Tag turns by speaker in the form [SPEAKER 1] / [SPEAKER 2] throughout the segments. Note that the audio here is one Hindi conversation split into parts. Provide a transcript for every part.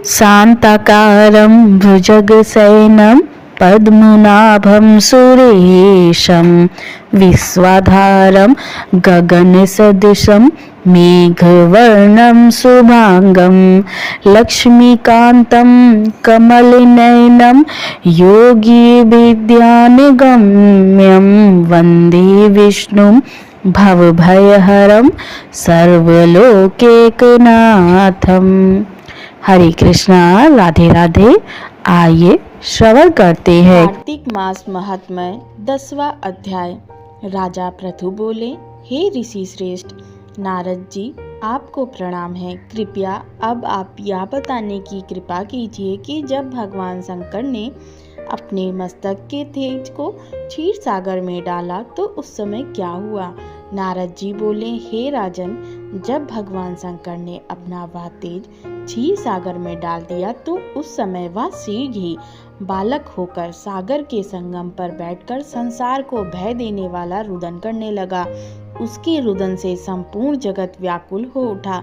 [SPEAKER 1] शान्ताकारं भुजगशयनं पद्मनाभं सुरेशं विश्वाधारं गगनसदृशं मेघवर्णं शुभांगं लक्ष्मीकान्तं कमलनयनं योगिविद्यानिगम्यं वन्दे विष्णुं भवभयहरं सर्वलोकैकनाथम्। हरे कृष्णा, राधे राधे। आइए श्रवण करते हैं।
[SPEAKER 2] कार्तिक मास महात्म्य 10वां अध्याय। राजा पृथु बोले, हे ऋषि श्रेष्ठ नारद जी, आपको प्रणाम है। कृपया अब आप यह बताने की कृपा कीजिए कि जब भगवान शंकर ने अपने मस्तक के तेज को क्षीर सागर में डाला तो उस समय क्या हुआ। नारद जी बोले, हे राजन, जब भगवान शंकर ने अपना वह तेज क्षीर सागर में डाल दिया तो उस समय वह शीघ्र ही बालक होकर सागर के संगम पर बैठकर संसार को भय देने वाला रुदन करने लगा। उसके रुदन से संपूर्ण जगत व्याकुल हो उठा,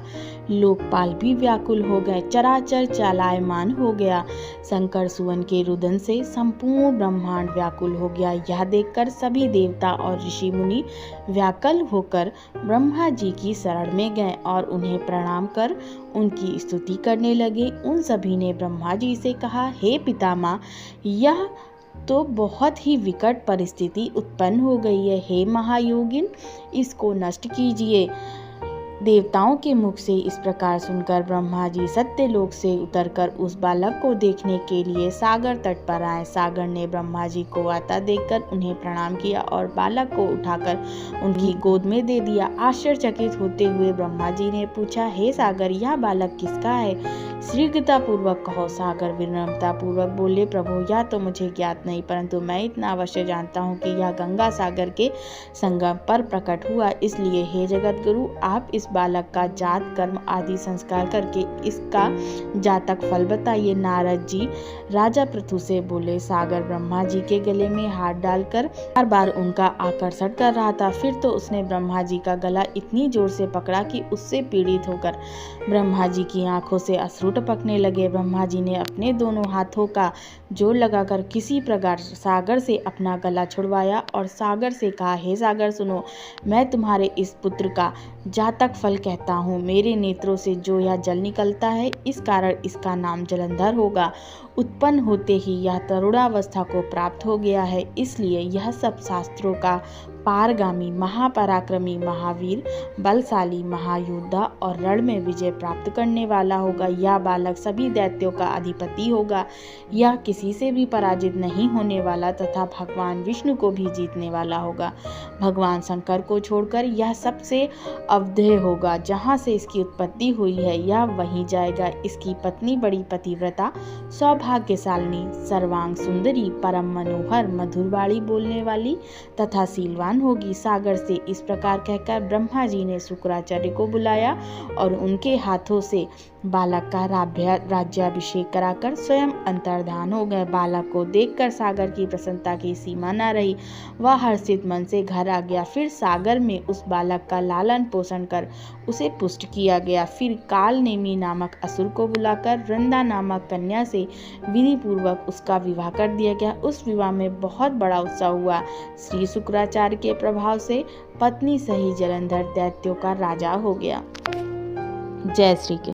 [SPEAKER 2] लोकपाल भी व्याकुल हो गए, चराचर चालायमान हो गया। शंकर सुवन के रुदन से संपूर्ण ब्रह्मांड व्याकुल हो गया। यह देखकर सभी देवता और ऋषि मुनि व्याकुल होकर ब्रह्मा जी की शरण में गए और उन्हें प्रणाम कर उनकी स्तुति करने लगे। उन सभी ने ब्रह्मा जी से कहा, हे पितामह, यह तो बहुत ही विकट परिस्थिति उत्पन्न हो गई है। हे महायोगिन, इसको नष्ट कीजिए। देवताओं के मुख से इस प्रकार सुनकर ब्रह्मा जी सत्यलोक से उतरकर उस बालक को देखने के लिए सागर तट पर आए। सागर ने ब्रह्मा जी को आता देखकर उन्हें प्रणाम किया और बालक को उठाकर उनकी गोद में दे दिया। आश्चर्यचकित होते हुए ब्रह्मा जी ने पूछा, हे सागर, यह बालक किसका है? शीघ्रता पूर्वक कहो। सागर विनम्रता पूर्वक बोले, प्रभु, यह तो मुझे ज्ञात नहीं, परंतु मैं इतना अवश्य जानता हूँ कि यह गंगा सागर के संगम पर प्रकट हुआ। इसलिए हे जगत गुरु, आप इस बालक का जात कर्म आदि संस्कार करके इसका जातक फल बताइए। नारद जी राजा पृथु से बोले। सागर ब्रह्मा जी के गले में हाथ डालकर बार बार उनका आकर्षण कर रहा था। फिर तो उसने ब्रह्मा जी का गला इतनी जोर से पकड़ा कि उससे पीड़ित होकर ब्रह्मा जी की आंखों से अश्रु टपकने लगे। ब्रह्मा जी ने अपने दोनों हाथों का जोर लगाकर किसी प्रकार सागर से अपना गला छुड़वाया और सागर से कहा, हे सागर, सुनो, मैं तुम्हारे इस पुत्र का जातक फल कहता हूँ। मेरे नेत्रों से जो यह जल निकलता है, इस कारण इसका नाम जलंधर होगा। उत्पन्न होते ही यह तरुणावस्था को प्राप्त हो गया है, इसलिए यह सब शास्त्रों का पारगामी, महापराक्रमी, महावीर, बलशाली, महायोद्धा और रण में विजय प्राप्त करने वाला होगा। यह बालक सभी दैत्यों का अधिपति होगा। यह किसी से भी पराजित नहीं होने वाला तथा भगवान विष्णु को भी जीतने वाला होगा। भगवान शंकर को छोड़कर यह सबसे अवधेय होगा। जहाँ से इसकी उत्पत्ति हुई है, यह वहीं जाएगा। इसकी पत्नी बड़ी पतिव्रता, सौभाग्यशालिनी, सर्वांग सुंदरी, परम मनोहर, मधुरवाणी बोलने वाली तथा शीलवान होगी। सागर से इस प्रकार कहकर ब्रह्मा जी ने शुक्राचार्य को बुलाया और उनके हाथों से बालक का राज्याभिषेक कराकर स्वयं अंतर्धान हो गए। बालक को देखकर सागर की प्रसन्नता की सीमा न रही। वह हर्षित मन से घर आ गया। फिर सागर में उस बालक का लालन पोषण कर उसे पुष्ट किया गया। फिर कालनेमी नामक असुर को बुलाकर वृंदा नामक कन्या से विधि पूर्वक उसका विवाह कर दिया गया। उस विवाह में बहुत बड़ा उत्सव हुआ। श्री शुक्राचार्य के प्रभाव से पत्नी सही जलंधर दैत्यों का राजा हो गया। जय श्री कृष्ण।